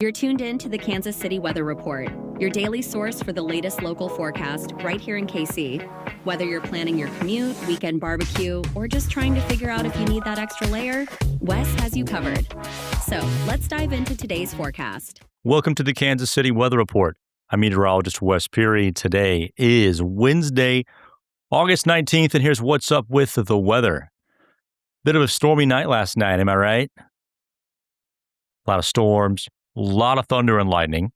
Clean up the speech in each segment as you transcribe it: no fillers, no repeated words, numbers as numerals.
You're tuned in to the Kansas City Weather Report, your daily source for the latest local forecast right here in KC. Whether you're planning your commute, weekend barbecue, or just trying to figure out if you need that extra layer, Wes has you covered. So let's dive into today's forecast. Welcome to the Kansas City Weather Report. I'm meteorologist Wes Peary. Today is Wednesday, August 19th, and here's what's up with the weather. Bit of a stormy night last night, am I right? A lot of storms, a lot of thunder and lightning.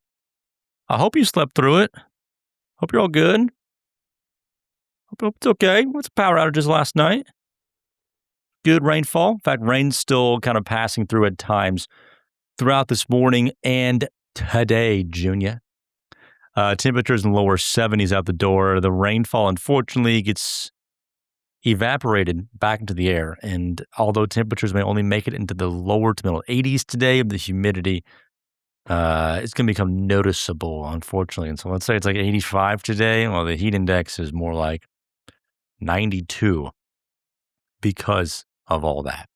I hope you slept through it. Hope you're all good. Hope it's okay. What's power outages last night? Good rainfall. In fact, rain's still kind of passing through at times throughout this morning and today, Junior. Temperatures in the lower 70s out the door. The rainfall, unfortunately, gets evaporated back into the air. And although temperatures may only make it into the lower to middle 80s today, the humidity it's going to become noticeable, unfortunately. And so let's say it's like 85 today. Well, the heat index is more like 92 because of all that.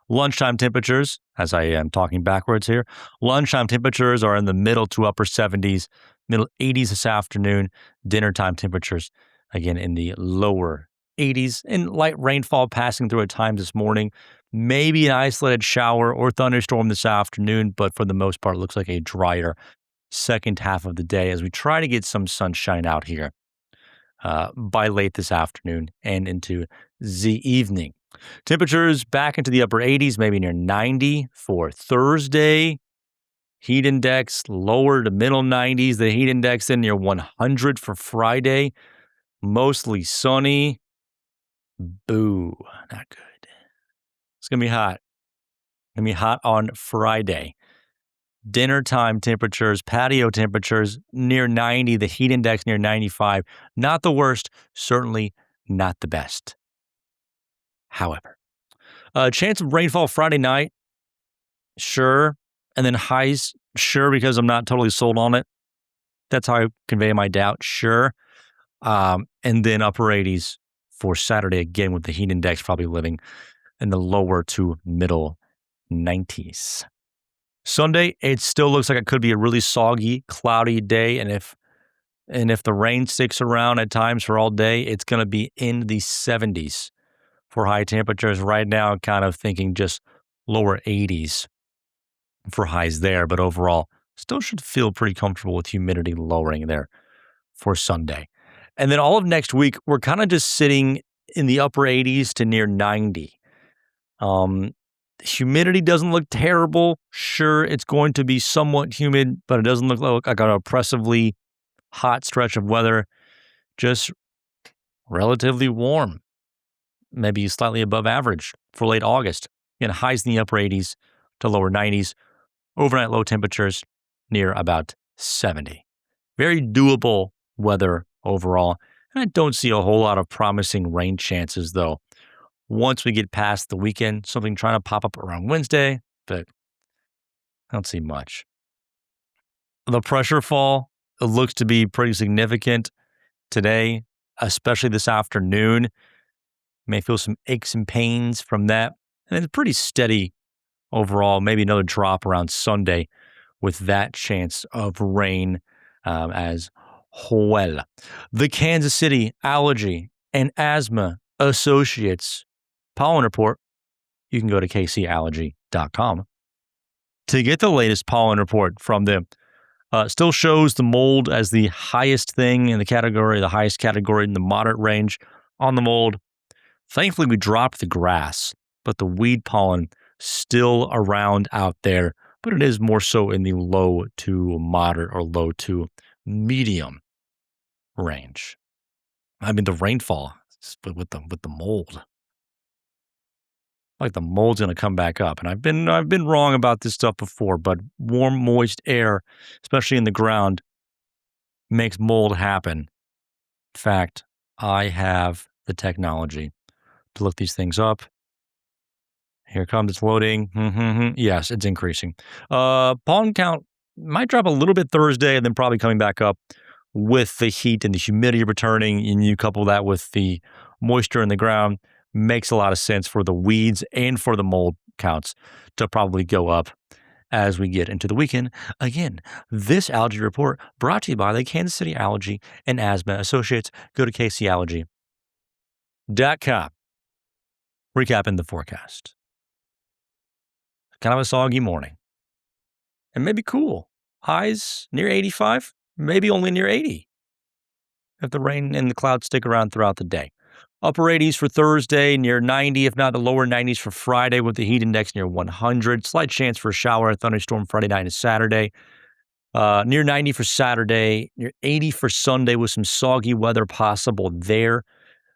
Lunchtime temperatures, as I am talking backwards here, lunchtime temperatures are in the middle to upper 70s, middle 80s this afternoon. Dinner time temperatures, again, in the lower 80s. And light rainfall passing through at times this morning. Maybe an isolated shower or thunderstorm this afternoon, but for the most part, it looks like a drier second half of the day as we try to get some sunshine out here by late this afternoon and into the evening. Temperatures back into the upper 80s, maybe near 90 for Thursday. Heat index lower to middle 90s. The heat index in near 100 for Friday. Mostly sunny. Boo, not good. It's going to be hot. It's going to be hot on Friday. Dinner time temperatures, patio temperatures near 90, the heat index near 95. Not the worst, certainly not the best. However, chance of rainfall Friday night, sure. And then highs, sure, because I'm not totally sold on it. That's how I convey my doubt, sure. And then upper 80s for Saturday, again, with the heat index probably living in the lower to middle 90s. Sunday, it still looks like it could be a really soggy, cloudy day. And if the rain sticks around at times for all day, it's going to be in the 70s for high temperatures. Right now, kind of thinking just lower 80s for highs there. But overall, still should feel pretty comfortable with humidity lowering there for Sunday. And then all of next week, we're kind of just sitting in the upper 80s to near 90. Humidity doesn't look terrible. Sure, it's going to be somewhat humid, but it doesn't look like an oppressively hot stretch of weather. Just relatively warm, maybe slightly above average for late August. Again, highs in the upper 80s to lower 90s. Overnight low temperatures near about 70. Very doable weather overall. And I don't see a whole lot of promising rain chances, though. Once we get past the weekend, something trying to pop up around Wednesday, but I don't see much. The pressure fall, it looks to be pretty significant today, especially this afternoon. You may feel some aches and pains from that. And it's pretty steady overall. Maybe another drop around Sunday with that chance of rain as well. The Kansas City Allergy and Asthma Associates pollen report. You can go to kcallergy.com to get the latest pollen report from them. Still shows the mold as the highest thing in the category, the highest category in the moderate range on the mold. Thankfully, we dropped the grass, but the weed pollen still around out there, but it is more so in the low to moderate or low to medium range. I mean, the rainfall with the mold. Like the mold's going to come back up. And I've been wrong about this stuff before, but warm, moist air, especially in the ground, makes mold happen. In fact, I have the technology to look these things up. Here it comes, it's loading. Yes, it's increasing. Pollen count might drop a little bit Thursday and then probably coming back up with the heat and the humidity returning. And you couple that with the moisture in the ground, makes a lot of sense for the weeds and for the mold counts to probably go up as we get into the weekend. Again, this allergy report brought to you by the Kansas City Allergy and Asthma Associates. Go to kcallergy.com. Recapping the forecast. Kind of a soggy morning. And maybe cool. Highs near 85, maybe only near 80 if the rain and the clouds stick around throughout the day. Upper 80s for Thursday, near 90, if not the lower 90s for Friday with the heat index near 100. Slight chance for a shower, a thunderstorm Friday night and Saturday. Near 90 for Saturday, near 80 for Sunday with some soggy weather possible there.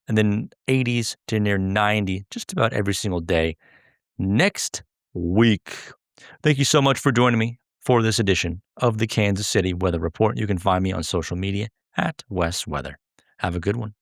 And then 80s to near 90 just about every single day next week. Thank you so much for joining me for this edition of the Kansas City Weather Report. You can find me on social media at Wes Weather. Have a good one.